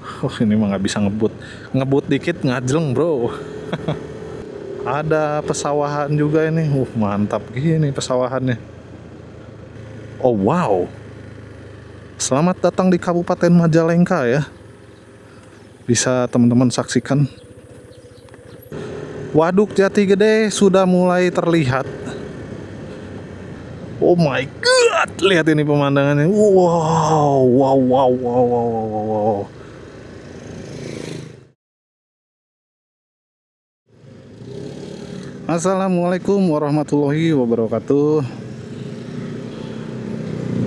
Oh, ini mah nggak bisa ngebut. Ngebut dikit ngajleng bro. Ada pesawahan juga ini. Mantap gini pesawahannya. Oh wow. Selamat datang di Kabupaten Majalengka ya. Bisa teman-teman saksikan. Waduk Jati Gede sudah mulai terlihat. Oh my god, lihat ini pemandangannya. Wow, wow, wow, wow, wow, wow, wow. Assalamualaikum warahmatullahi wabarakatuh.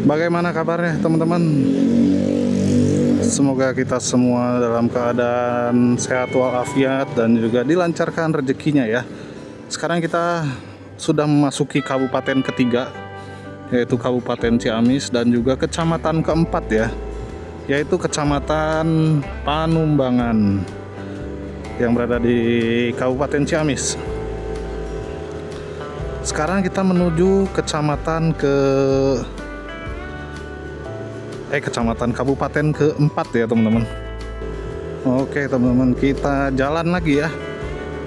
Bagaimana kabarnya teman-teman? Semoga kita semua dalam keadaan sehat walafiat dan juga dilancarkan rezekinya ya. Sekarang kita sudah memasuki kabupaten ketiga, yaitu Kabupaten Ciamis, dan juga kecamatan keempat ya, yaitu Kecamatan Panumbangan yang berada di Kabupaten Ciamis. Sekarang kita menuju kecamatan kabupaten keempat ya teman-teman. Oke teman-teman, kita jalan lagi ya.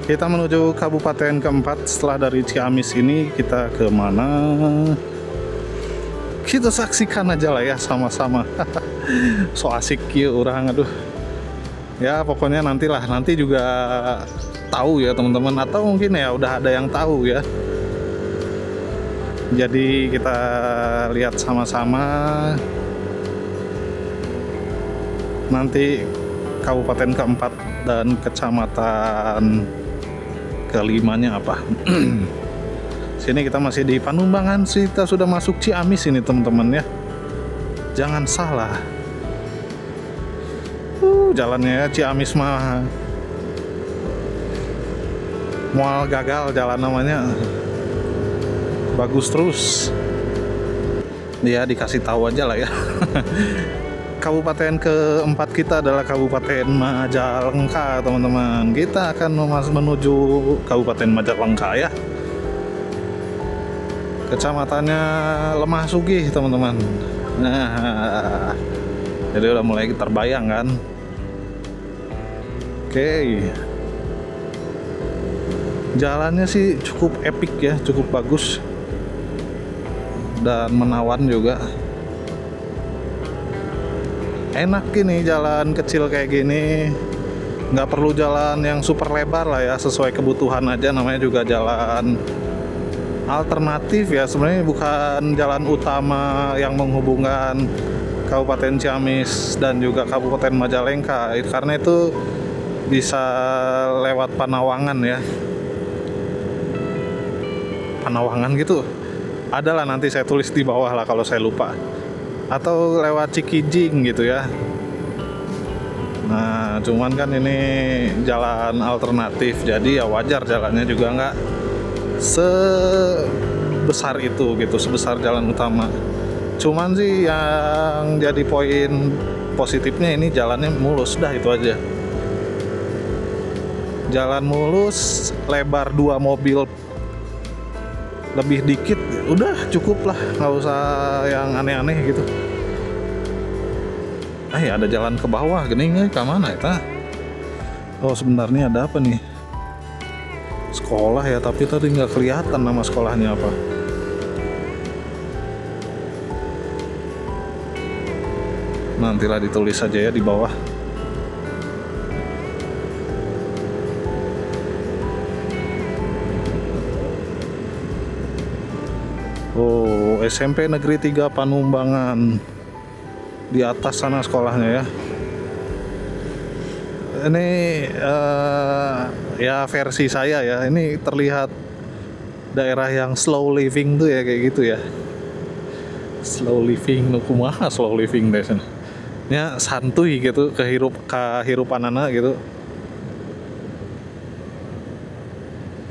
Kita menuju kabupaten keempat. Setelah dari Ciamis ini kita ke mana? Kita saksikan aja lah ya sama-sama. So asik ya orang, aduh. Ya pokoknya nanti juga tahu ya teman-teman, atau mungkin ya udah ada yang tahu ya. Jadi kita lihat sama-sama nanti kabupaten keempat dan kecamatan kelimanya apa. Sini kita masih di Panumbangan, kita sudah masuk Ciamis ini teman-teman ya. Jangan salah. Jalannya ya, Ciamis mah mual gagal jalan namanya. Bagus terus. Ya dikasih tahu aja lah ya. Kabupaten keempat kita adalah Kabupaten Majalengka teman-teman. Kita akan menuju Kabupaten Majalengka ya. Kecamatannya Lemah Sugih teman-teman. Nah, jadi udah mulai terbayang kan. Oke. Jalannya sih cukup epic ya, cukup bagus dan menawan juga. Enak gini jalan kecil kayak gini, nggak perlu jalan yang super lebar lah ya, sesuai kebutuhan aja. Namanya juga jalan alternatif ya, sebenarnya bukan jalan utama yang menghubungkan Kabupaten Ciamis dan juga Kabupaten Majalengka. Karena itu bisa lewat Panawangan ya, Panawangan gitu. Adalah nanti saya tulis di bawah lah kalau saya lupa. Atau lewat Cikijing gitu ya. Nah, cuman kan ini jalan alternatif, jadi ya wajar jalannya juga nggak sebesar itu gitu, sebesar jalan utama. Cuman sih yang jadi poin positifnya ini jalannya mulus, dah itu aja. Jalan mulus, lebar 2 mobil lebih dikit, udah cukup lah, nggak usah yang aneh-aneh gitu. Ada jalan ke bawah gini nggak, ke mana ya? Oh sebenarnya ada apa nih? Sekolah ya, tapi tadi nggak kelihatan nama sekolahnya apa. Nantilah ditulis aja ya di bawah. Oh, SMP Negeri 3 Panumbangan. Di atas sana sekolahnya ya. Ini ya versi saya ya. Ini terlihat daerah yang slow living tuh ya, kayak gitu ya. Slow living, kumaha slow living deh sana. Ya santuy gitu, kehirupan anak gitu.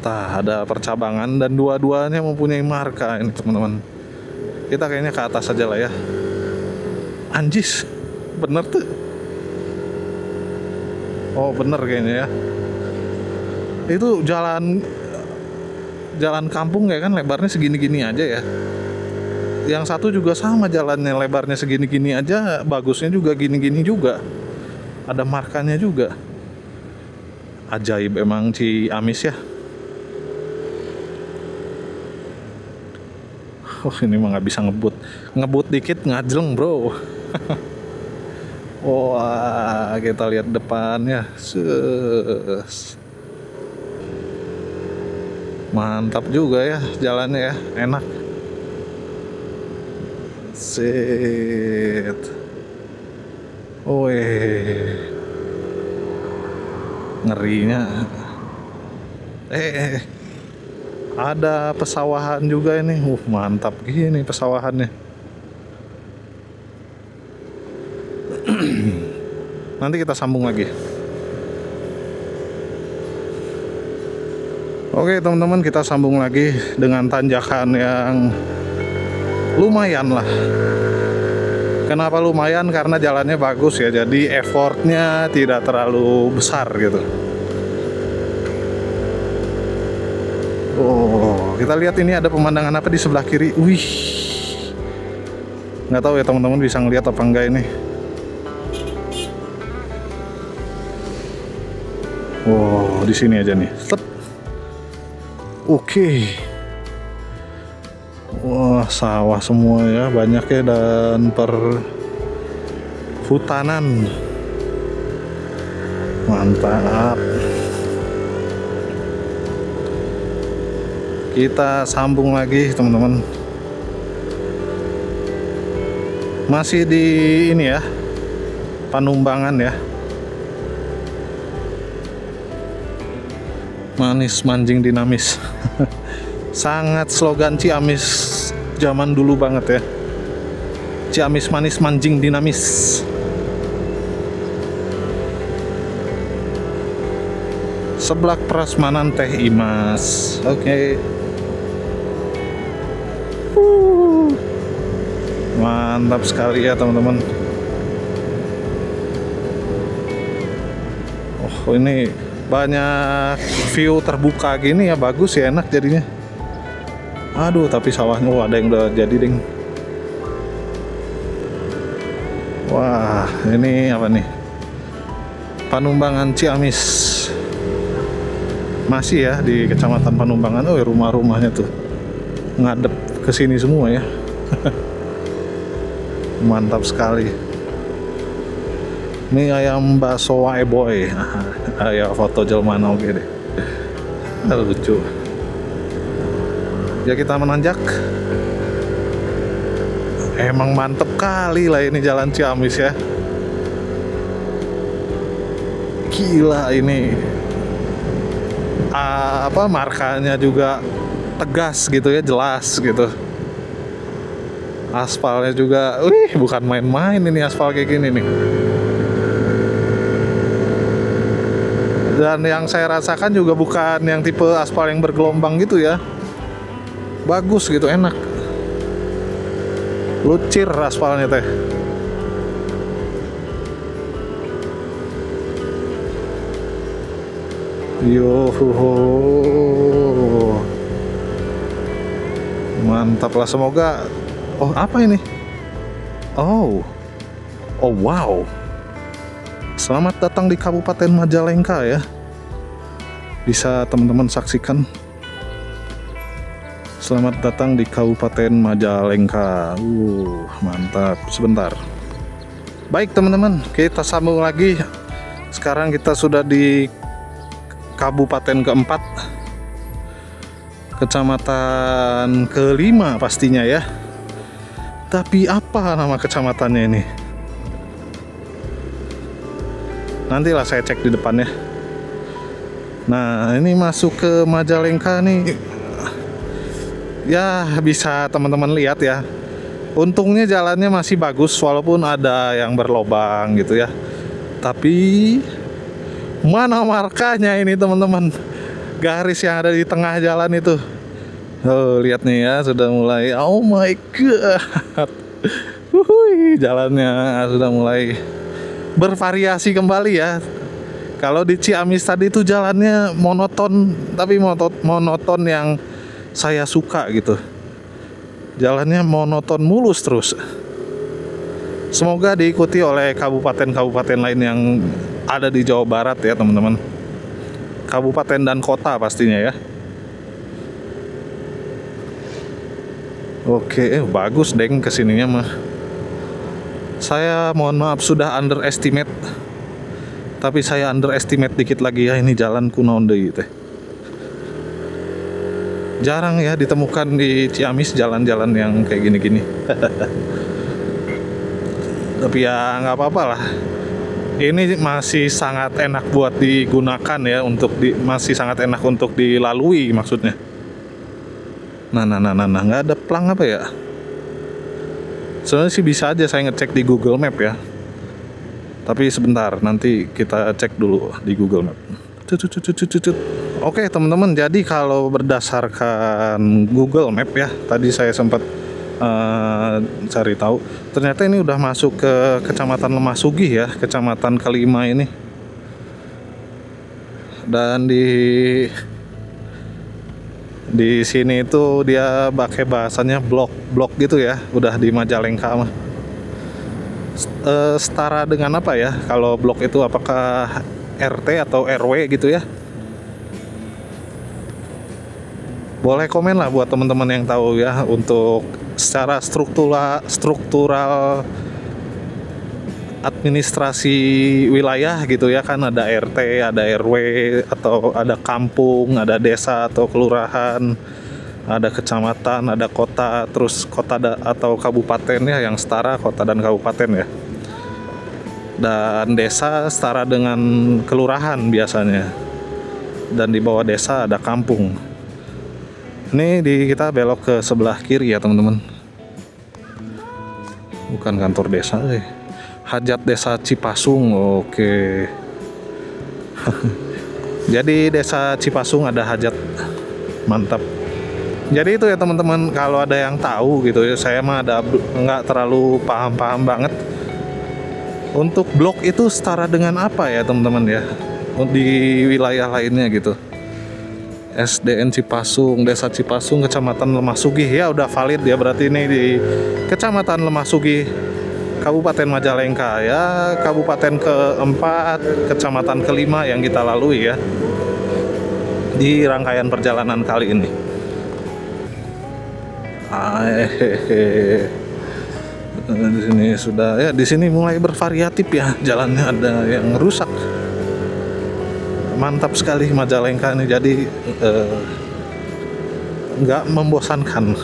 Ada percabangan dan dua-duanya mempunyai marka ini teman-teman. Kita kayaknya ke atas aja lah ya. Anjis, bener tuh. Oh bener kayaknya ya. Itu jalan kampung ya kan, lebarnya segini-gini aja ya. Yang satu juga sama jalannya, lebarnya segini-gini aja, bagusnya juga gini-gini juga. Ada markanya juga. Ajaib emang Ciamis ya. Oh, ini mah nggak bisa ngebut. Ngebut dikit ngajleng bro. Wah, kita lihat depannya. Mantap juga ya jalannya ya, enak. Set. Wih, ngerinya. Ada pesawahan juga ini. Mantap gini pesawahannya. Nanti kita sambung lagi. Oke teman-teman, kita sambung lagi dengan tanjakan yang lumayan lah. Kenapa lumayan? Karena jalannya bagus ya, jadi effortnya tidak terlalu besar gitu. Oh, kita lihat ini ada pemandangan apa di sebelah kiri. Wih, nggak tahu ya teman-teman bisa ngeliat apa enggak ini. Wow, di sini aja nih. Set. Oke. Wah, sawah semua ya, banyak ya, dan perhutanan. Mantap. Kita sambung lagi teman-teman. Masih di ini ya, Panumbangan ya. Manis manjing dinamis. Sangat slogan Ciamis zaman dulu banget ya. Ciamis manis manjing dinamis. Seblak prasmanan teh Imas. Oke. Mantap sekali ya teman-teman. Oh, ini banyak view terbuka gini ya, bagus ya, enak jadinya. Aduh, tapi sawahnya ada yang udah jadi ding. Wah, ini apa nih? Panumbangan Ciamis. Masih ya di Kecamatan Panumbangan. Oh, rumah-rumahnya tuh ngadep ke sini semua ya. Mantap sekali. Mie ayam bakso wae boy. Ayo foto jelmana oke deh. Lucu. Ya kita menanjak. Emang mantep kali lah ini jalan Ciamis ya. Gila ini. Apa markanya juga tegas gitu ya, jelas gitu. Aspalnya juga, wih, bukan main-main ini aspal kayak gini nih. Dan yang saya rasakan juga bukan yang tipe aspal yang bergelombang gitu ya. Bagus gitu, enak. Lucir aspalnya teh. Yo, mantap lah, semoga. Oh, apa ini? Oh, wow. Selamat datang di Kabupaten Majalengka ya. Bisa teman-teman saksikan. Selamat datang di Kabupaten Majalengka. Mantap. Sebentar. Baik teman-teman, kita sambung lagi. Sekarang kita sudah di Kabupaten keempat, Kecamatan kelima pastinya ya. Tapi apa nama kecamatannya ini? Nantilah saya cek di depannya. Nah, ini masuk ke Majalengka nih. Ya, bisa teman-teman lihat ya. Untungnya jalannya masih bagus walaupun ada yang berlobang gitu ya. Tapi mana markanya ini teman-teman? Garis yang ada di tengah jalan itu. Oh, lihat nih ya, sudah mulai. Oh my god. Jalannya sudah mulai bervariasi kembali ya. Kalau di Ciamis tadi itu jalannya monoton, tapi monoton yang saya suka gitu. Jalannya monoton mulus terus. Semoga diikuti oleh kabupaten-kabupaten lain yang ada di Jawa Barat ya teman-teman. Kabupaten dan kota pastinya ya. Oke, bagus deng kesininya mah. Saya mohon maaf sudah underestimate. Tapi saya underestimate dikit lagi ya, ini jalan kuno deui teh. Jarang ya ditemukan di Ciamis jalan-jalan yang kayak gini-gini. Tapi ya nggak apa-apa lah. Ini masih sangat enak buat digunakan ya, masih sangat enak untuk dilalui maksudnya. Nah, nggak ada plang apa ya? Sebenarnya sih bisa aja saya ngecek di Google Map ya. Tapi sebentar, nanti kita cek dulu di Google Map. Oke teman-teman, jadi kalau berdasarkan Google Map ya, tadi saya sempat cari tahu, ternyata ini udah masuk ke Kecamatan Lemah Sugih ya, kecamatan kelima ini. Dan di sini itu dia pakai bahasanya blok gitu ya, udah di Majalengka mah. Setara dengan apa ya? Kalau blok itu apakah RT atau RW gitu ya? Boleh komen lah buat teman-teman yang tahu ya, untuk secara struktural administrasi wilayah gitu ya, kan ada RT, ada RW, atau ada kampung, ada desa atau kelurahan, ada kecamatan, ada kota, terus kota atau kabupaten ya, yang setara kota dan kabupaten ya. Dan desa setara dengan kelurahan biasanya. Dan di bawah desa ada kampung. Ini kita belok ke sebelah kiri ya teman-teman. Bukan kantor desa sih. Hajat Desa Cipasung. Oke. Jadi Desa Cipasung ada hajat. Mantap. Jadi itu ya teman-teman, kalau ada yang tahu gitu ya, saya mah nggak terlalu paham banget. Untuk blok itu setara dengan apa ya teman-teman ya, di wilayah lainnya gitu. SDN Cipasung, Desa Cipasung, Kecamatan Lemah Sugih ya, udah valid ya, berarti ini di Kecamatan Lemah Sugih, Kabupaten Majalengka ya, Kabupaten keempat, Kecamatan kelima yang kita lalui ya di rangkaian perjalanan kali ini. Di sini sudah ya, di sini mulai bervariatif ya, jalannya ada yang rusak. Mantap sekali Majalengka ini, jadi nggak membosankan.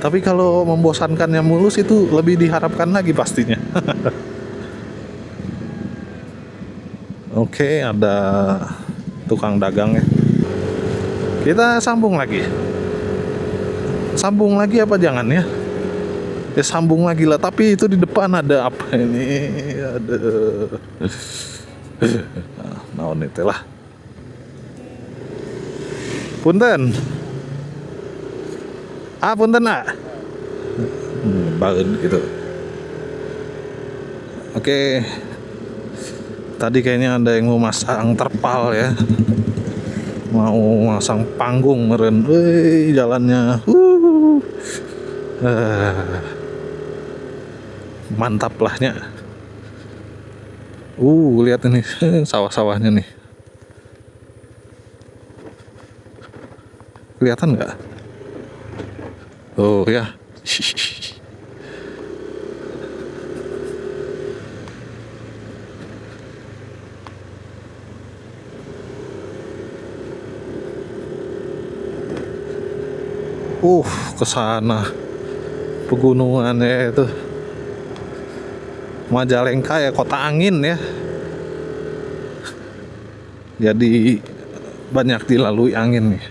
Tapi kalau membosankannya mulus itu lebih diharapkan lagi pastinya. Oke, ada tukang dagang ya. Kita sambung lagi. Sambung lagi apa jangan ya? Ya sambung lagi lah, tapi itu di depan ada apa ini? Aduh. Nah, itu lah. Punten. Punten banget gitu. Oke. Tadi kayaknya ada yang mau masang terpal ya. Mau masang panggung meren. Wih, jalannya. Mantap lahnya. Lihat ini sawah-sawahnya nih. Kelihatan nggak? Oh ya. Ke sana. Pegunungannya itu. Majalengka ya, kota angin ya. Jadi banyak dilalui angin nih.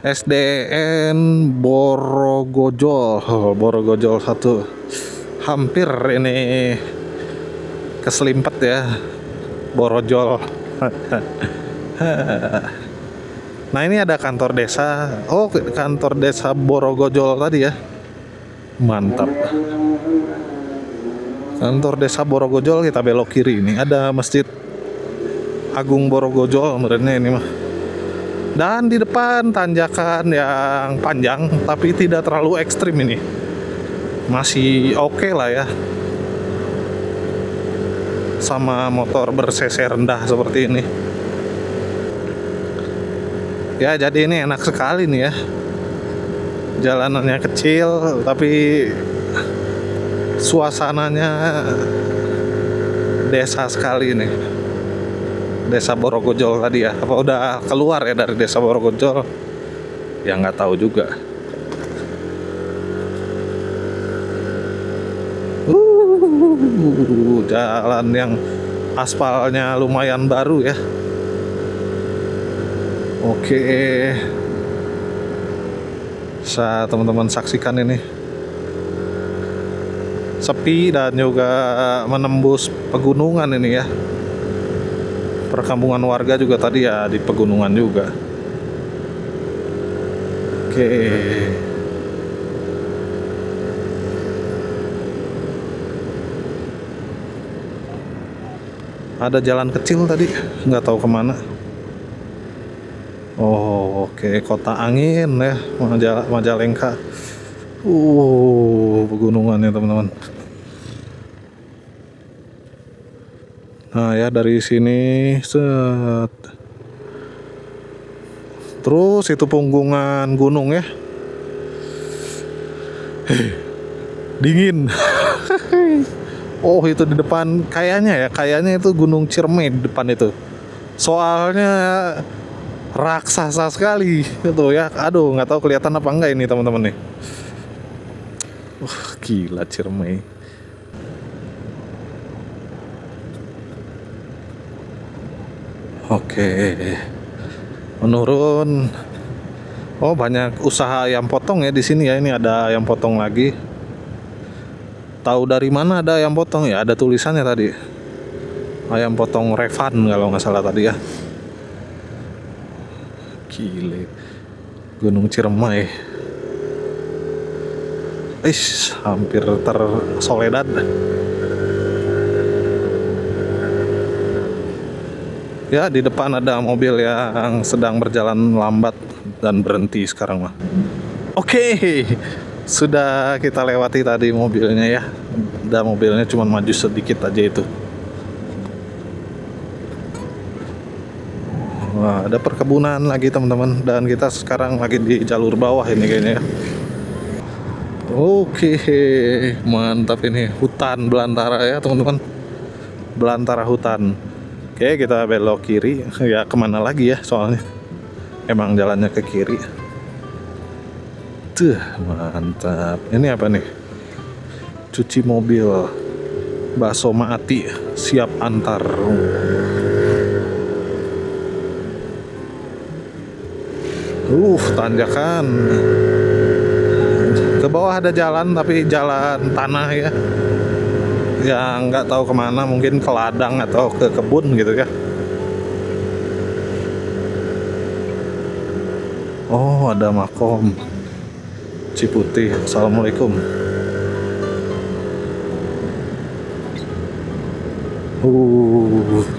SDN Borogojol 1. Hampir ini keselimpet ya, Borojol. Nah ini ada kantor desa. Kantor desa Borogojol tadi ya. Mantap. Kantor desa Borogojol, kita belok kiri ini ada Masjid Agung Borogojol merenya ini mah. Dan di depan tanjakan yang panjang tapi tidak terlalu ekstrim ini. Masih oke lah ya. sama motor ber-cc rendah seperti ini. Ya, jadi ini enak sekali nih ya. Jalanannya kecil tapi suasananya desa sekali nih. Desa Borogojol tadi ya. Apa udah keluar ya dari desa Borogojol? Ya nggak tahu juga. Jalan yang aspalnya lumayan baru ya. Oke, bisa teman-teman saksikan ini sepi dan juga menembus pegunungan ini ya. Perkampungan warga juga tadi ya di pegunungan juga. Oke. Ada jalan kecil tadi, nggak tahu kemana. Oh, oke, Kota Angin ya, Majalengka. Pegunungannya teman-teman. Nah ya, dari sini set. Terus itu punggungan gunung ya. Dingin. Oh, itu di depan kayaknya itu Gunung Ciremai di depan itu. Soalnya raksasa sekali itu ya. Aduh, nggak tahu kelihatan apa enggak ini teman-teman nih. Gila Ciremai. Oke. Menurun. Oh, banyak usaha ayam potong ya di sini ya. Ini ada ayam potong lagi. Tahu dari mana ada ayam potong ya? Ada tulisannya tadi. Ayam potong Revan kalau nggak salah tadi ya. Gile. Gunung Ciremai. Hampir tersoledad. Ya, di depan ada mobil yang sedang berjalan lambat dan berhenti sekarang mah. Oke. Sudah kita lewati tadi mobilnya ya. Dan mobilnya cuma maju sedikit aja itu. Wah, ada perkebunan lagi teman-teman. Dan kita sekarang lagi di jalur bawah ini kayaknya ya. Oke, mantap ini. Hutan belantara ya teman-teman. Belantara hutan. Oke, kita belok kiri. Ya kemana lagi ya soalnya. Emang jalannya ke kiri. Tuh, mantap. Ini apa nih? Cuci mobil. Bakso Maati siap antar. Tanjakan. Ke bawah ada jalan tapi jalan tanah ya. Yang nggak tahu kemana, mungkin ke ladang atau ke kebun gitu ya. Oh, ada makom Ciputih. Assalamualaikum.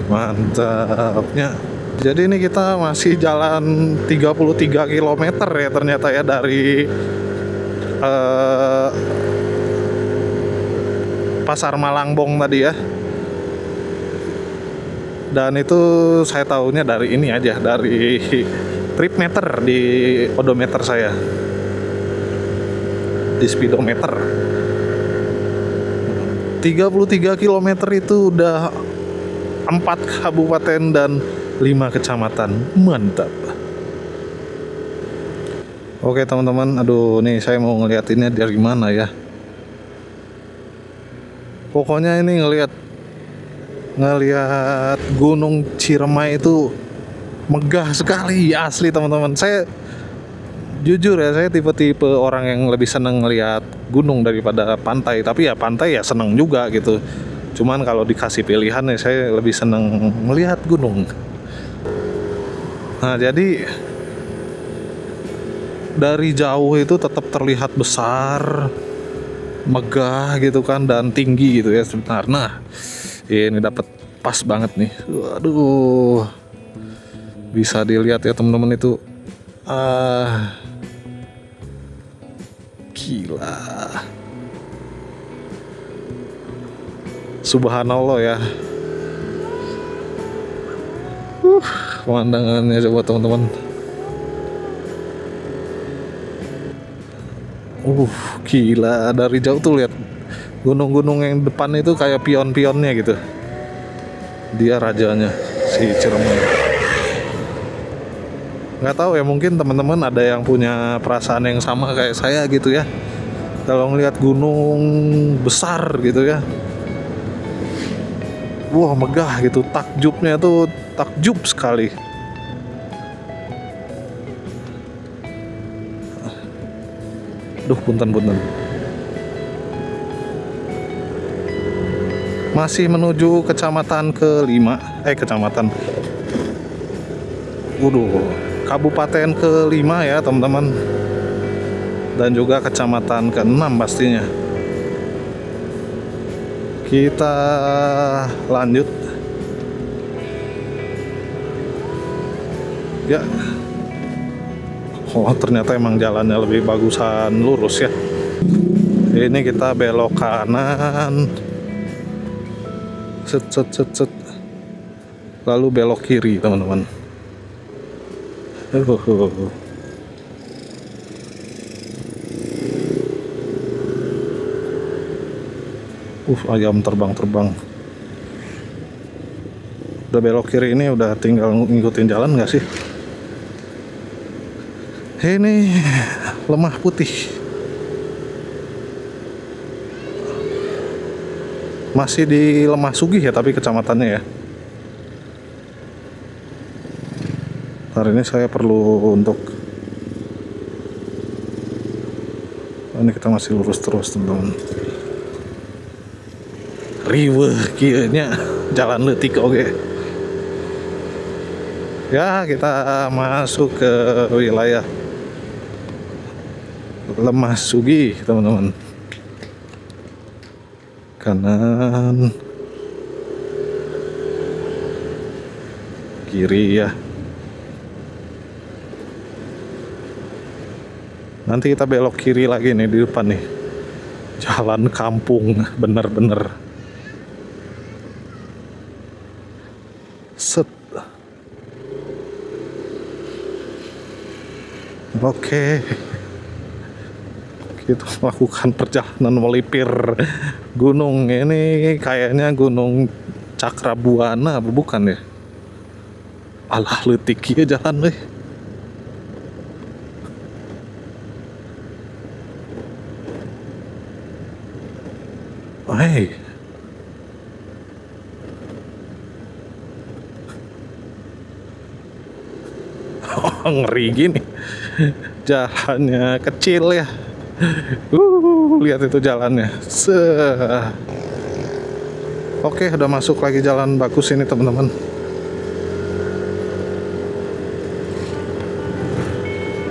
Mantapnya. Jadi ini kita masih jalan 33 km ya ternyata ya dari Pasar Malangbong tadi ya. Dan itu saya tahunya dari ini aja, dari trip meter di odometer saya, di speedometer. 33 km itu udah 4 kabupaten dan 5 kecamatan. Mantap. Oke teman-teman, aduh nih saya mau ngeliatinnya dari mana ya. Pokoknya ini ngelihat Gunung Ciremai itu megah sekali asli teman-teman. Saya jujur ya, saya tipe-tipe orang yang lebih seneng ngelihat gunung daripada pantai. Tapi ya pantai ya seneng juga gitu. Cuman kalau dikasih pilihan ya saya lebih seneng melihat gunung. Nah jadi dari jauh itu tetap terlihat besar, megah gitu kan, dan tinggi gitu ya sebenarnya. Nah ini dapat pas banget nih. Waduh, bisa dilihat ya teman-teman itu. Gila. Subhanallah ya. Pemandangannya coba teman-teman. Gila, dari jauh tuh lihat gunung-gunung yang depan itu kayak pion-pionnya gitu. Dia rajanya si Ciremai. Nggak tahu ya, mungkin teman-teman ada yang punya perasaan yang sama kayak saya gitu ya. Kalau ngelihat gunung besar gitu ya, wah megah gitu, takjubnya tuh takjub sekali. Duh, punten. Masih menuju kecamatan kelima, kecamatan. Kabupaten kelima ya teman-teman. Dan juga kecamatan ke-6 pastinya. Kita lanjut. Ya. Oh, ternyata emang jalannya lebih bagusan lurus ya. Ini kita belok kanan. Set. Lalu belok kiri, teman-teman. Ayam terbang. Udah belok kiri ini udah tinggal ngikutin jalan nggak sih? Ini Lemah Putih. Masih di Lemah Sugih ya, tapi kecamatannya ya. Hari ini saya perlu untuk ini kita masih lurus terus teman-teman. Riweuh kieunya jalan leutik oge. Ya, kita masuk ke wilayah Lemah Sugih teman-teman. Kanan, kiri ya. Nanti kita belok kiri lagi nih di depan nih. Jalan kampung bener-bener. Set. Oke. Kita melakukan perjalanan melipir gunung. Ini kayaknya Gunung Cakrabuana, bukan ya? Alah, leutik ieu jalan euy. Hey. Ngeri gini. Jalannya kecil ya. Lihat itu jalannya. Oke, udah masuk lagi jalan bagus ini teman-teman.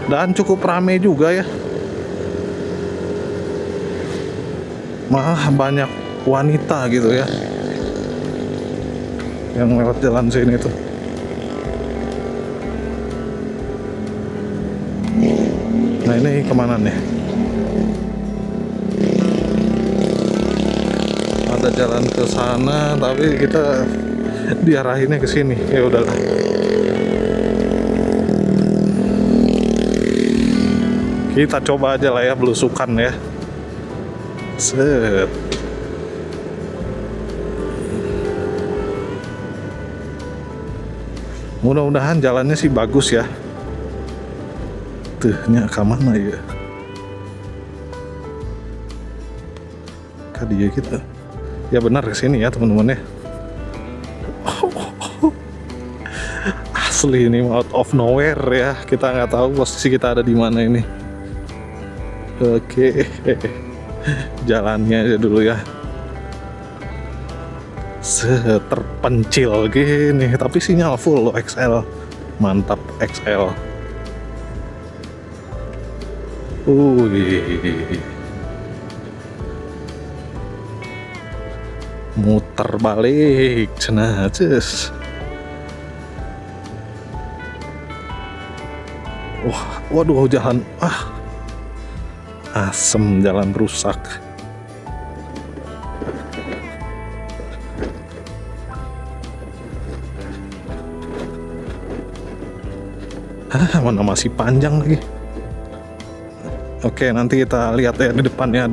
Dan cukup ramai juga ya. Malah banyak wanita gitu ya yang lewat jalan sini tuh. Nah, ini kemana nih? Ada jalan ke sana, tapi kita diarahinnya ke sini. Ya udahlah. Kita coba aja lah ya, belusukan ya. Set. Mudah-mudahan jalannya sih bagus ya. Tuhnya ke mana ya? Ke dia kita. Ya benar, ke sini ya teman-teman ya. Asli ini out of nowhere ya. Kita nggak tahu posisi kita ada di mana ini. Oke. Jalannya aja dulu ya. Terpencil gini, tapi sinyal full loh XL. Mantap XL. Muter balik cenah cus. Waduh jalan asem, jalan rusak. Mana masih panjang lagi. Oke, nanti kita lihat ya di depannya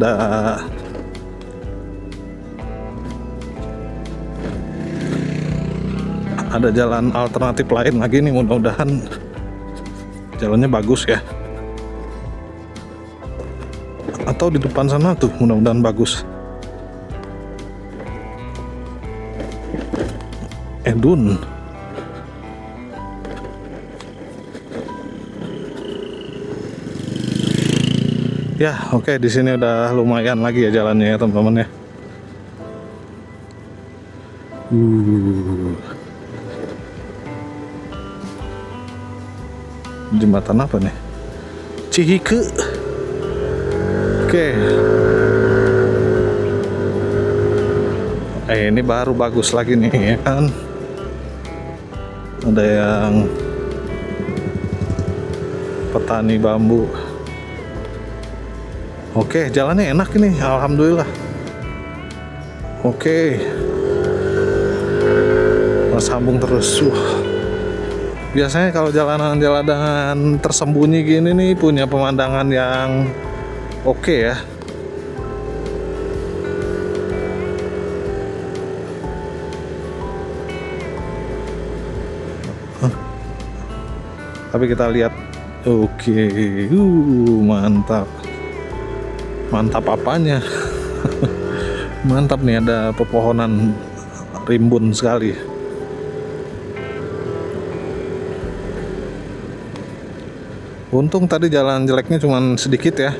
ada jalan alternatif lain lagi nih, mudah-mudahan jalannya bagus ya. Atau di depan sana tuh, mudah-mudahan bagus. Edun. Ya, oke, di sini udah lumayan lagi ya jalannya ya, teman-teman ya. Jembatan apa nih? Cihike. Oke. Ini baru bagus lagi nih ya kan. Ada yang petani bambu. Oke, jalannya enak ini, alhamdulillah. Oke. Sambung terus. Biasanya kalau jalanan-jalanan tersembunyi gini nih punya pemandangan yang oke ya. Tapi kita lihat, oke, mantap. Mantap apanya? Mantap nih, ada pepohonan rimbun sekali. Untung tadi jalan jeleknya cuma sedikit ya.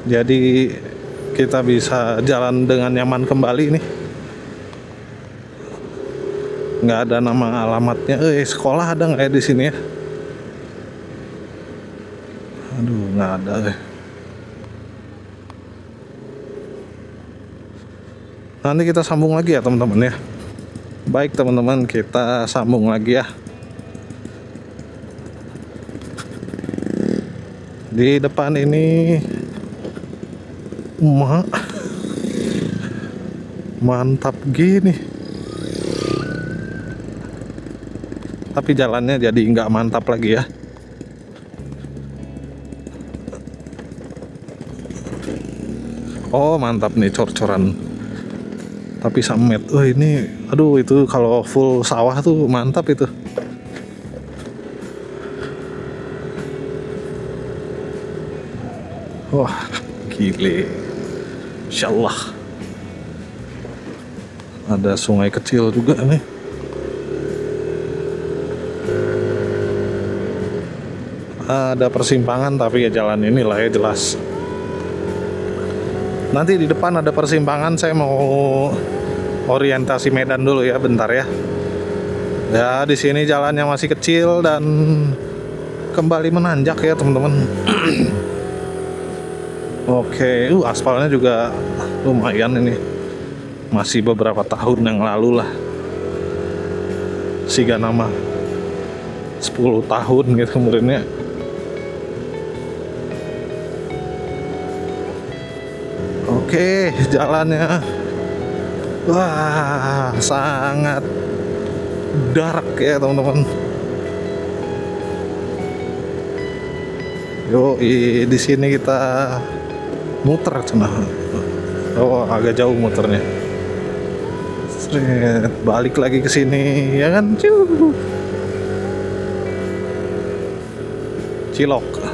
Jadi kita bisa jalan dengan nyaman kembali nih. Nggak ada nama alamatnya. Sekolah ada nggak ya di sini ya? Aduh, nggak ada deh. Nanti kita sambung lagi ya teman-teman ya. Baik teman-teman, kita sambung lagi ya. Di depan ini mantap gini. Tapi jalannya jadi nggak mantap lagi ya. Oh mantap nih, cor-coran. Tapi samet, ini, aduh itu kalau full sawah tuh mantap itu. Wah, gile. Insyaallah. Ada sungai kecil juga nih. Ada persimpangan tapi ya jalan inilah ya jelas. Nanti di depan ada persimpangan, saya mau orientasi medan dulu ya, bentar ya. Ya, di sini jalannya masih kecil dan kembali menanjak ya, teman-teman. Oke, aspalnya juga lumayan ini. Masih beberapa tahun yang lalu lah. Siga nama 10 tahun gitu kemudiannya. Oke, jalannya wah sangat dark ya teman-teman. Di sini kita muter cenah. Oh, agak jauh muternya. Seret, balik lagi ke sini ya kan. Cilok.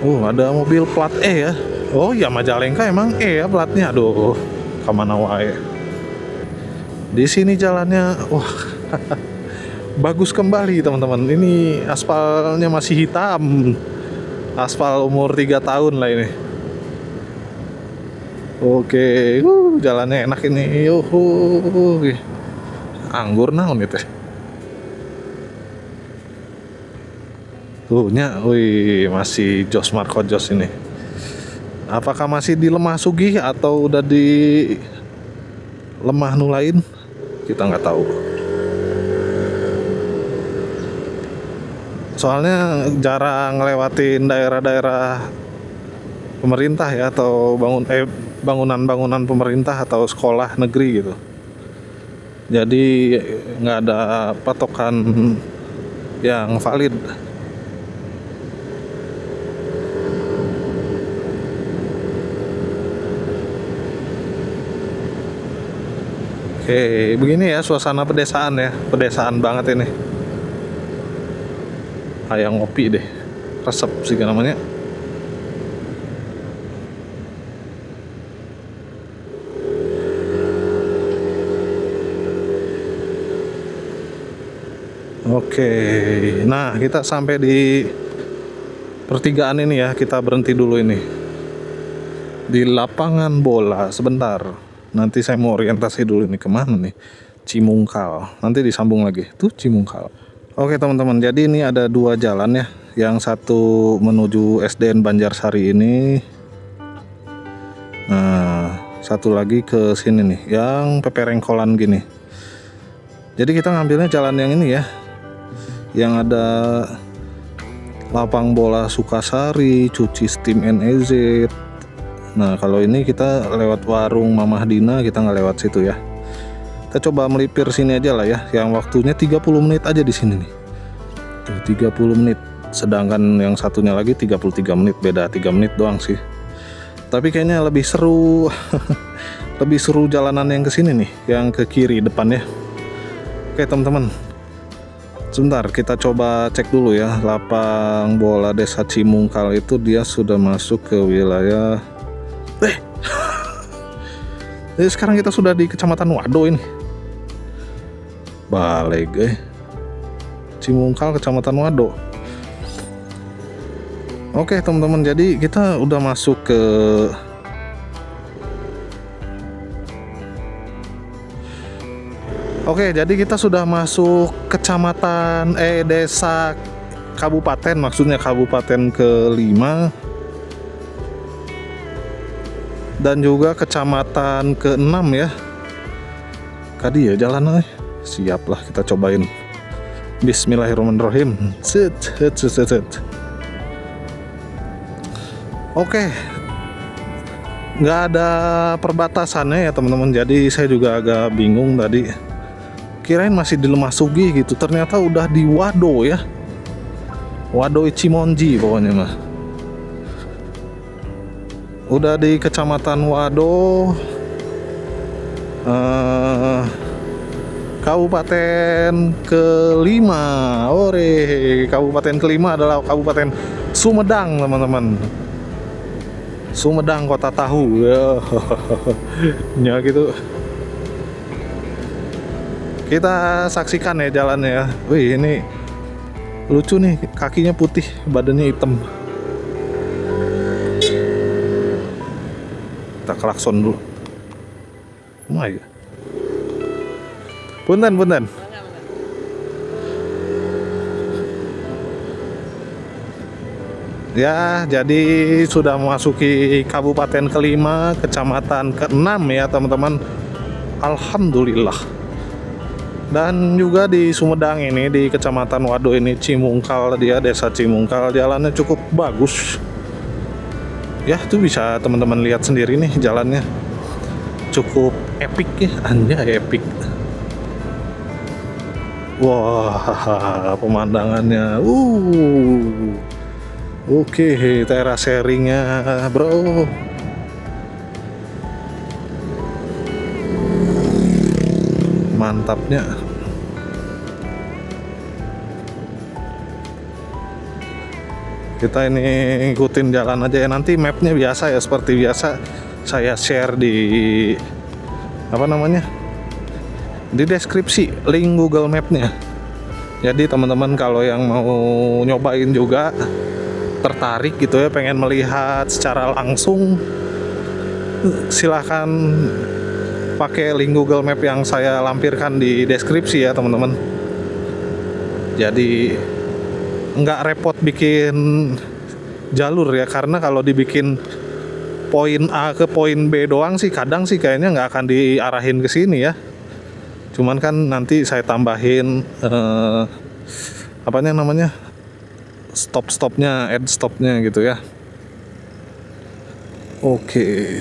Ada mobil plat E ya. Oh ya, Majalengka emang E ya platnya. Aduh, kemana wae. Di sini jalannya, wah, bagus kembali teman-teman. Ini aspalnya masih hitam. Aspal umur 3 tahun lah ini. Oke, jalannya enak ini. Anggur naon itu. Wih, masih Jos Marco Jos ini. Apakah masih di Lemah Sugih atau udah di Lemah Nulain? Kita nggak tahu. Soalnya jarang ngelewatin daerah-daerah pemerintah ya, atau bangunan-bangunan pemerintah atau sekolah negeri gitu. Jadi nggak ada patokan yang valid. Oke, begini ya suasana pedesaan ya, pedesaan banget ini. Kayak ngopi deh, resep sih namanya. Oke, nah kita sampai di pertigaan ini ya, kita berhenti dulu ini di lapangan bola sebentar. Nanti saya mau orientasi dulu nih kemana nih, Cimungkal. Nanti disambung lagi tuh Cimungkal. Oke teman-teman, jadi ini ada dua jalan ya. Yang satu menuju SDN Banjarsari ini. Nah, satu lagi ke sini nih, yang peperengkolan gini. Jadi kita ngambilnya jalan yang ini ya, yang ada lapang bola Sukasari, cuci steam NEZ. Nah kalau ini kita lewat warung Mamah Dina, kita nggak lewat situ ya. Kita coba melipir sini aja lah ya, yang waktunya 30 menit aja di sini nih. Tuh 30 menit, sedangkan yang satunya lagi 33 menit, beda 3 menit doang sih. Tapi kayaknya lebih seru lebih seru jalanan yang ke sini nih, yang ke kiri depan ya. Oke teman-teman, sebentar kita coba cek dulu ya, lapang bola Desa Cimungkal itu dia sudah masuk ke wilayah jadi sekarang kita sudah di Kecamatan Wado ini. Balik Cimungkal, Kecamatan Wado. Oke teman-teman, jadi kita udah masuk ke jadi kita sudah masuk kecamatan desa kabupaten, maksudnya kabupaten ke-5 dan juga kecamatan ke-6 ya. Tadi ya jalan siap lah, kita cobain. Bismillahirrahmanirrahim. Set. Oke, nggak ada perbatasannya ya teman-teman, jadi saya juga agak bingung tadi, kirain masih di Lemahsugi gitu, ternyata udah di Wado ya, Wado Cimonji pokoknya mah. Udah di Kecamatan Wado, Kabupaten ke-5. Ore, Kabupaten ke-5 adalah Kabupaten Sumedang teman-teman. Sumedang, kota tahu ya gitu. Kita saksikan ya jalannya ya. Wih ini lucu nih, kakinya putih, badannya hitam. Kita klakson dulu. Punten. Ya, jadi sudah memasuki Kabupaten ke-5, Kecamatan ke-6 ya teman-teman. Alhamdulillah. Dan juga di Sumedang ini, di Kecamatan Wado ini, Cimungkal dia, Desa Cimungkal, jalannya cukup bagus. Ya, itu bisa teman-teman lihat sendiri nih jalannya. Cukup epic ya, anjay epic. Wah, pemandangannya. Oke, teras sharingnya, bro. Mantapnya. Kita ini ngikutin jalan aja ya. Nanti mapnya biasa ya, seperti biasa saya share di di deskripsi link Google Mapnya. Jadi teman-teman kalau yang mau nyobain juga, tertarik gitu ya, pengen melihat secara langsung, silahkan pakai link Google Map yang saya lampirkan di deskripsi ya teman-teman. Jadi nggak repot bikin jalur ya, karena kalau dibikin poin A ke poin B doang sih kadang sih kayaknya nggak akan diarahin ke sini ya. Cuman kan nanti saya tambahin stop-stopnya, add stopnya gitu ya. Oke.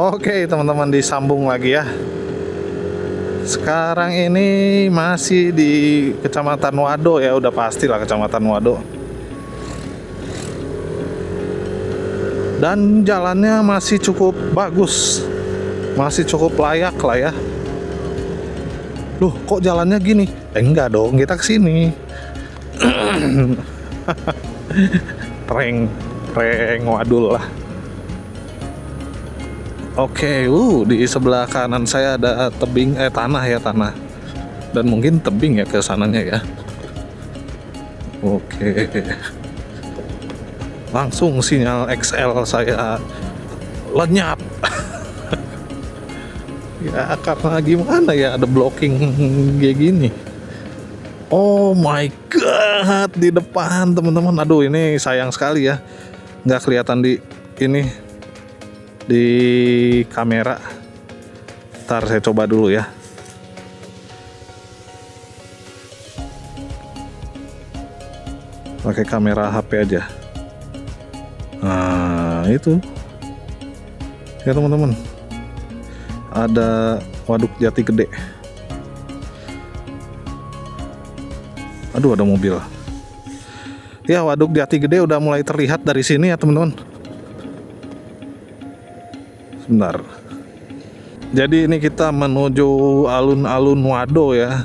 Oke teman-teman, disambung lagi ya. Sekarang ini masih di Kecamatan Wado ya, udah pastilah Kecamatan Wado. Dan jalannya masih cukup bagus, masih cukup layak lah ya. Loh, kok jalannya gini? Enggak dong, kita kesini. Prank wadul lah. Oke, di sebelah kanan saya ada tebing, tanah ya, tanah. Dan mungkin tebing ya ke sananya ya. Oke. Langsung sinyal XL saya lenyap. Ya karena gimana ya, ada blocking kayak gini. Oh my god, di depan teman-teman. Aduh, ini sayang sekali ya, nggak kelihatan di ini, di kamera. Ntar saya coba dulu ya. Pakai kamera HP aja. Nah itu ya teman-teman, ada Waduk Jati Gede. Aduh, ada mobil. Ya, Waduk Jati Gede udah mulai terlihat dari sini ya teman-teman. Sebentar. Jadi ini kita menuju alun-alun Wado ya.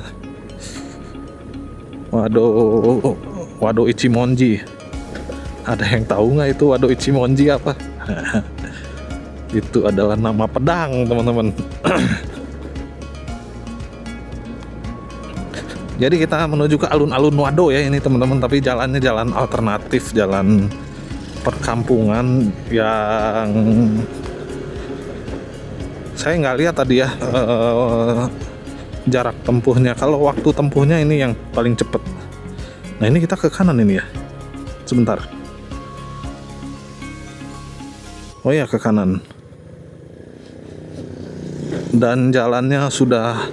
Wado Ichimonji. Ada yang tahu nggak itu Wado Ichimonji apa? Itu adalah nama pedang teman-teman. Jadi kita menuju ke alun-alun Wado ya ini teman-teman, tapi jalannya jalan alternatif, jalan perkampungan yang saya nggak lihat tadi ya jarak tempuhnya. Kalau waktu tempuhnya ini yang paling cepet. Nah ini kita ke kanan ini ya. Sebentar. Oh ya, ke kanan. Dan jalannya sudah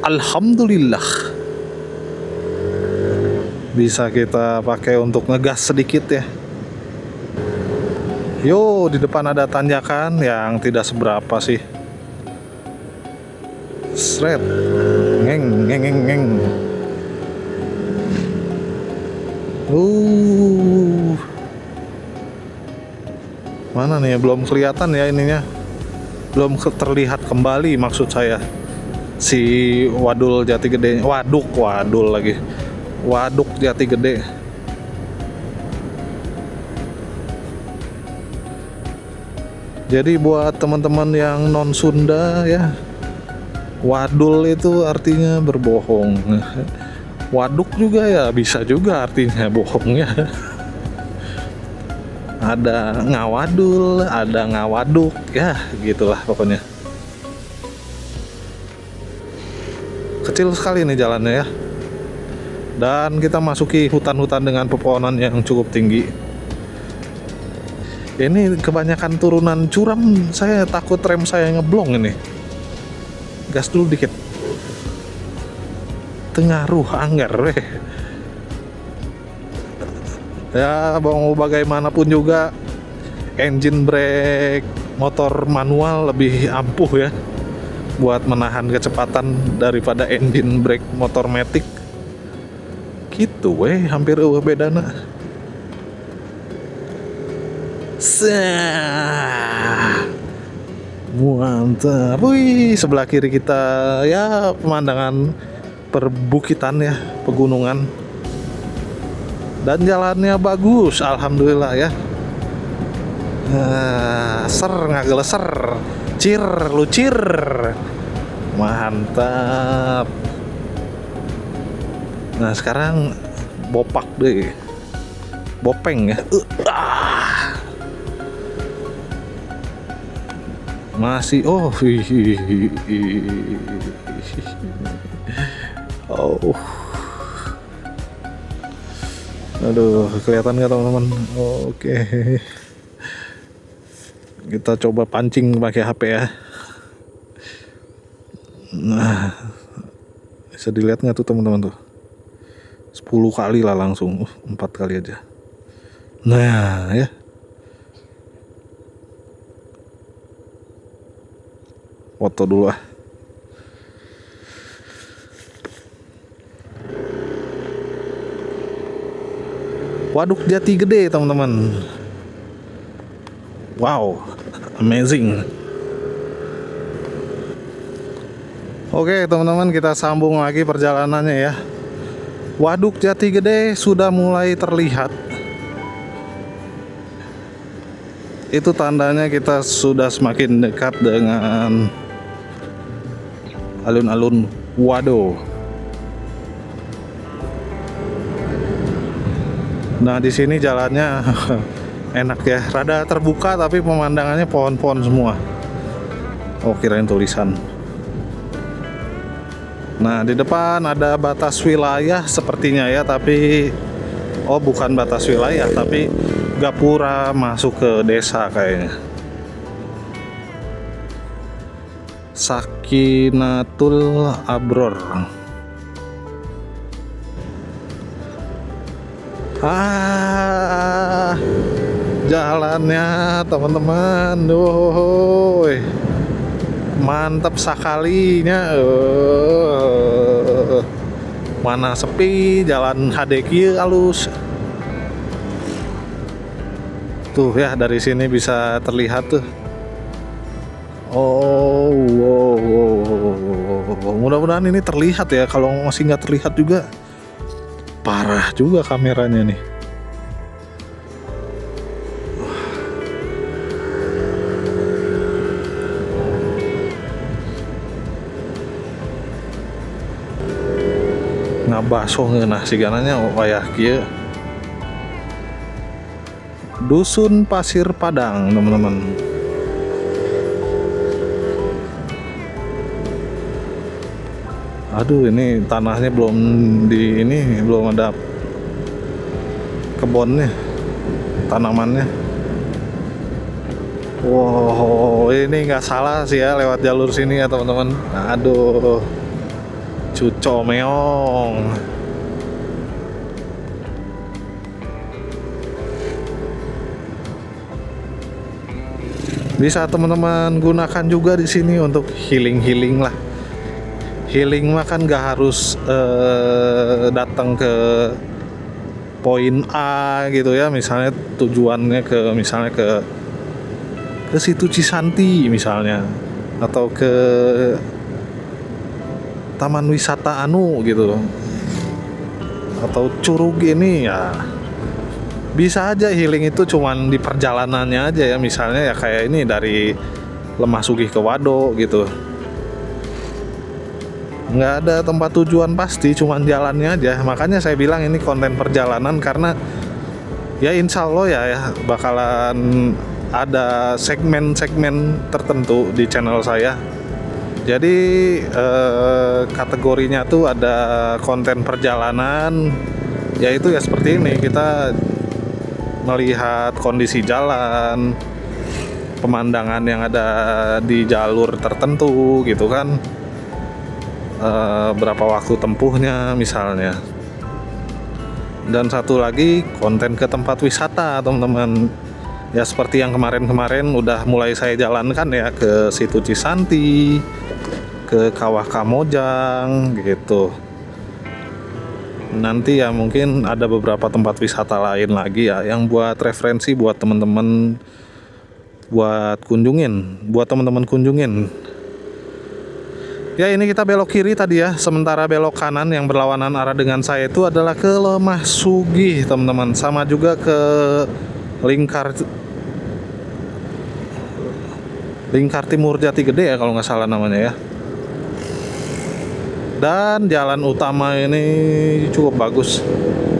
alhamdulillah bisa kita pakai untuk ngegas sedikit ya. Yo, di depan ada tanjakan yang tidak seberapa sih. Sret. Ngeng ngeng ngeng ngeng. Mana nih? Belum kelihatan ya ininya. Belum terlihat kembali maksud saya. Si Wadul Jati Gede, Wadul lagi. Waduk Jati Gede. Jadi buat teman-teman yang non Sunda ya, wadul itu artinya berbohong. Waduk juga ya bisa juga artinya bohong ya. Ada ngawadul, ada ngawaduk ya, gitulah pokoknya. Kecil sekali nih jalannya ya. Dan kita masuki hutan-hutan dengan pepohonan yang cukup tinggi. Ini kebanyakan turunan curam, saya takut rem saya ngeblong ini. Gas dulu dikit. Tengaruh anggar weh. Ya mau bagaimanapun juga engine brake motor manual lebih ampuh ya buat menahan kecepatan daripada engine brake motor matic. Gitu weh, hampir bedana. Mantap. Wih, sebelah kiri kita ya pemandangan perbukitan ya, pegunungan. Dan jalannya bagus, alhamdulillah ya. Ser nggak geleser, lucir. Mantap. Nah sekarang bopak deh, bopeng ya. Masih oh aduh, kelihatan nggak teman-teman? Oke, kita coba pancing pakai HP ya. Nah, bisa dilihat nggak tuh teman-teman tuh? 10 kali lah langsung, 4 kali aja. Nah ya, foto dulu ah. Waduk Jati Gede teman-teman. Wow, amazing. Oke teman-teman, kita sambung lagi perjalanannya ya. Waduk Jati Gede sudah mulai terlihat. Itu tandanya kita sudah semakin dekat dengan alun-alun Wado. Nah, di sini jalannya enak ya, rada terbuka tapi pemandangannya pohon-pohon semua. Oh, kirain tulisan. Nah, di depan ada batas wilayah sepertinya ya, tapi oh bukan batas wilayah, tapi gapura masuk ke desa kayaknya. Sakinatul Abror. Jalannya teman-teman, mantap sekalinya. Mana sepi, jalan HD kieu halus. Tuh ya, dari sini bisa terlihat tuh. Oh, wow. Mudah-mudahan ini terlihat ya. Kalau masih nggak terlihat juga, parah juga kameranya nih. Ngabaso ngeunah sigananya wayah kieu. Dusun Pasir Padang, teman-teman. Aduh, ini tanahnya belum belum ada kebunnya, tanamannya. Wow, ini nggak salah sih ya lewat jalur sini ya teman-teman. Aduh, cuco meong. Bisa teman-teman gunakan juga di sini untuk healing lah. Healing mah kan nggak harus datang ke poin A gitu ya. Misalnya tujuannya misalnya ke situ Cisanti misalnya, atau ke taman wisata anu gitu, atau Curug ini ya. Bisa aja healing itu cuman di perjalanannya aja ya, misalnya ya kayak ini dari Lemah Sugih ke Wado gitu. Nggak ada tempat tujuan pasti, cuman jalannya aja. Makanya saya bilang ini konten perjalanan, karena ya insya Allah ya bakalan ada segmen-segmen tertentu di channel saya. Jadi kategorinya tuh ada konten perjalanan, yaitu ya seperti ini, kita melihat kondisi jalan, pemandangan yang ada di jalur tertentu gitu kan, berapa waktu tempuhnya misalnya. Dan satu lagi konten ke tempat wisata teman-teman, ya seperti yang kemarin-kemarin udah mulai saya jalankan ya, ke situ Cisanti, ke Kawah Kamojang gitu. Nanti ya mungkin ada beberapa tempat wisata lain lagi ya, yang buat referensi buat teman-teman, buat teman-teman kunjungin. Ya, ini kita belok kiri tadi ya, sementara belok kanan yang berlawanan arah dengan saya itu adalah ke Lemah Sugih teman-teman, sama juga ke Lingkar Timur Jati Gede ya kalau nggak salah namanya ya. Dan jalan utama ini cukup bagus,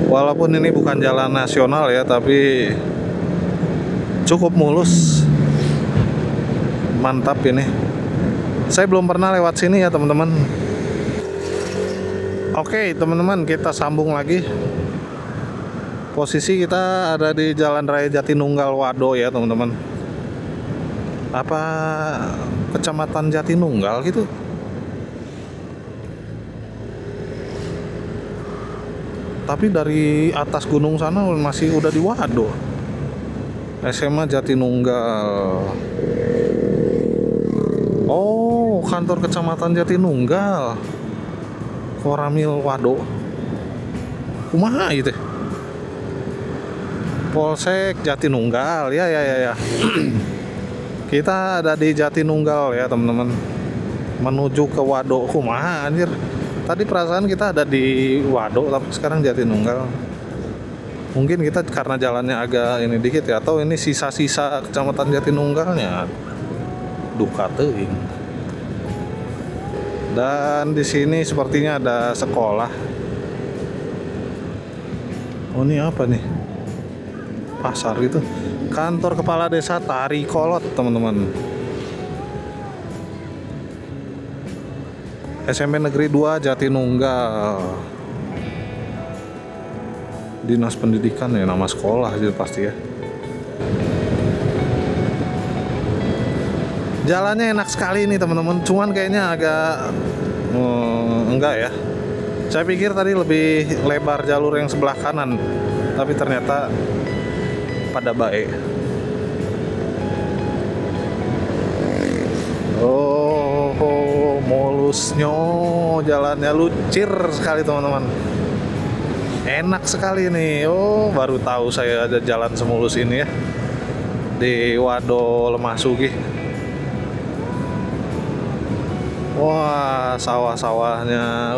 walaupun ini bukan jalan nasional ya, tapi cukup mulus, mantap ini. Saya belum pernah lewat sini ya teman-teman. Oke teman-teman, kita sambung lagi. Posisi kita ada di Jalan Raya Jatinunggal Wado ya teman-teman. Apa Kecamatan Jatinunggal gitu? Tapi dari atas gunung sana masih udah di Wado. SMA Jatinunggal. Oh, Oh, kantor kecamatan Jatinunggal. Koramil Wado. Kumaha itu? Polsek Jatinunggal. Ya. Kita ada di Jatinunggal ya, teman-teman. Menuju ke Wado. Kumaha anjir. Tadi perasaan kita ada di Wado, tapi sekarang Jatinunggal. Mungkin kita karena jalannya agak ini dikit ya, atau ini sisa-sisa kecamatan Jatinunggalnya. Duka teuing. Dan di sini sepertinya ada sekolah. Oh, ini apa nih? Pasar itu. Kantor Kepala Desa Tarikolot, teman-teman. SMP Negeri 2 Jatinunggal. Dinas Pendidikan ya, nama sekolah sih pasti ya. Jalannya enak sekali nih, teman-teman. Cuman kayaknya agak enggak ya. Saya pikir tadi lebih lebar jalur yang sebelah kanan, tapi ternyata pada baik. Oh, mulusnya jalannya lucir sekali, teman-teman. Enak sekali nih. Oh, baru tahu saya ada jalan semulus ini ya di Wado Lemah Sugih. Wah, sawah-sawahnya.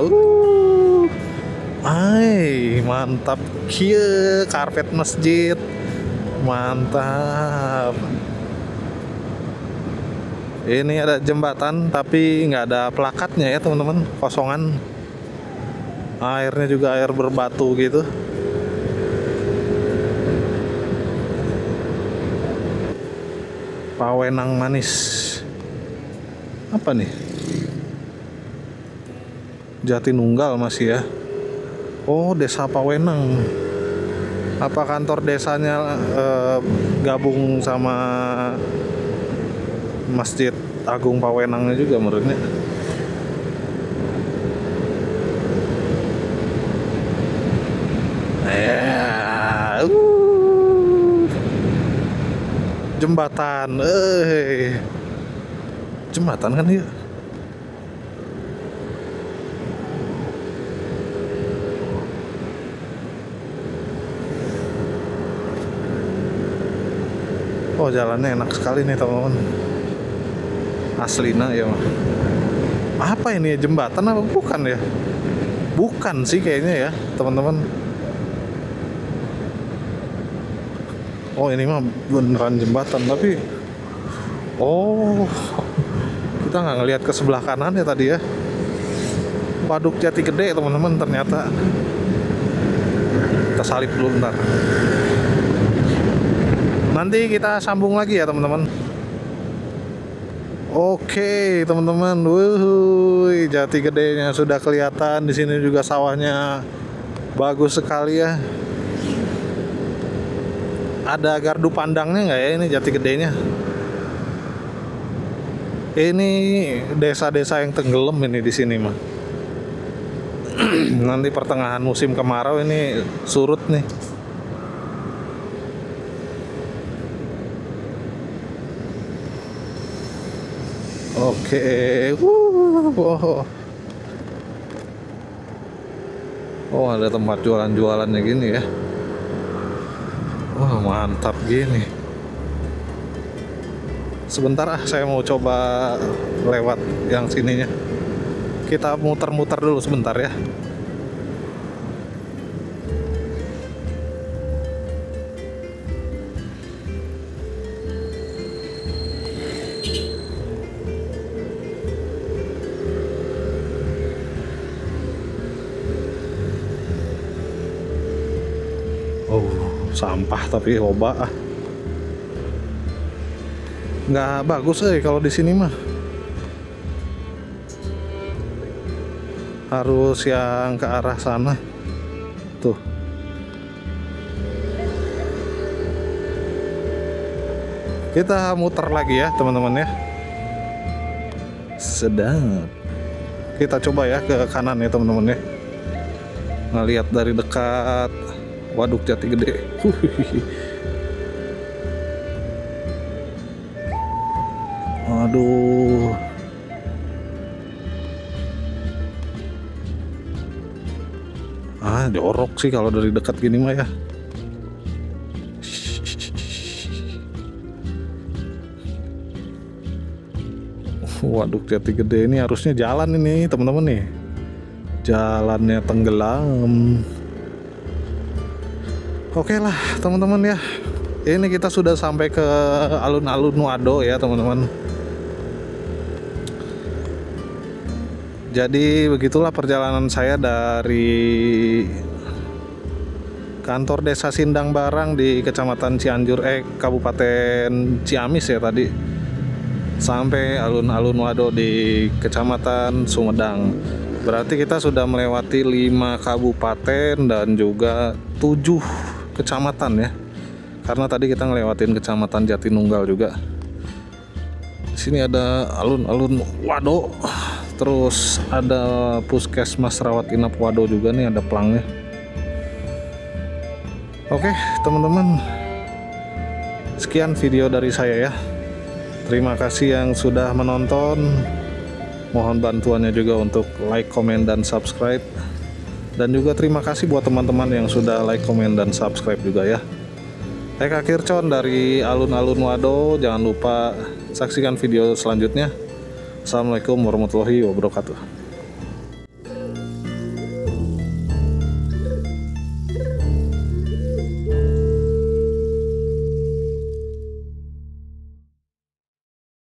Mantap. Kieu karpet masjid. Mantap. Ini ada jembatan tapi nggak ada plakatnya ya, teman-teman. Kosongan. Airnya juga air berbatu gitu. Pawenang manis. Apa nih? Jatinunggal masih ya. Oh, Desa Pawenang. Apa kantor desanya gabung sama Masjid Agung Pawenangnya juga menurutnya. Jembatan. Jembatan kan ya. Oh, jalannya enak sekali nih, teman-teman. Aslina ya mah. Apa ini ya, jembatan apa bukan ya? Bukan sih kayaknya ya, teman-teman. Oh, ini mah beneran jembatan, tapi oh, kita nggak ngelihat ke sebelah kanan ya tadi ya. Waduk Jati Gede, teman-teman, ternyata. Kita salip dulu bentar. Nanti kita sambung lagi ya, teman-teman. Oke, teman-teman. Wuih, Jati Gedenya sudah kelihatan. Di sini juga sawahnya bagus sekali ya. Ada gardu pandangnya nggak ya ini Jati Gedenya? Ini desa-desa yang tenggelam ini di sini mah. Nanti pertengahan musim kemarau ini surut nih. Oke. Oh, ada tempat jualan-jualannya gini ya. Wah, mantap gini. Sebentar saya mau coba lewat yang sininya. Kita muter-muter dulu sebentar ya. Oh, sampah tapi loba. Nggak bagus kalau di sini mah. Harus yang ke arah sana. Tuh. Kita muter lagi ya, teman-teman ya. Sedap. Kita coba ya ke kanan ya, teman-teman ya. Ngelihat dari dekat Waduk Jati Gede. Aduh. jorok sih kalau dari dekat gini mah ya. Waduk Jati Gede ini harusnya jalan ini teman-teman nih. Jalannya tenggelam. Oke lah teman-teman ya. Ini kita sudah sampai ke alun-alun Wado ya teman-teman. Jadi begitulah perjalanan saya dari kantor Desa Sindang Barang di Kecamatan Cianjur, Kabupaten Ciamis ya tadi, sampai alun-alun Wado di Kecamatan Sumedang. Berarti kita sudah melewati 5 kabupaten dan juga 7 kecamatan ya. Karena tadi kita ngelewatin Kecamatan Jatinunggal juga. Di sini ada alun-alun Wado. Terus ada Puskesmas Rawat Inap Wado juga nih, ada pelangnya. Oke, teman-teman. Sekian video dari saya ya. Terima kasih yang sudah menonton. Mohon bantuannya juga untuk like, komen, dan subscribe. Dan juga terima kasih buat teman-teman yang sudah like, komen, dan subscribe juga ya. Eka Kircon dari alun-alun Wado. Jangan lupa saksikan video selanjutnya. Assalamualaikum warahmatullahi wabarakatuh.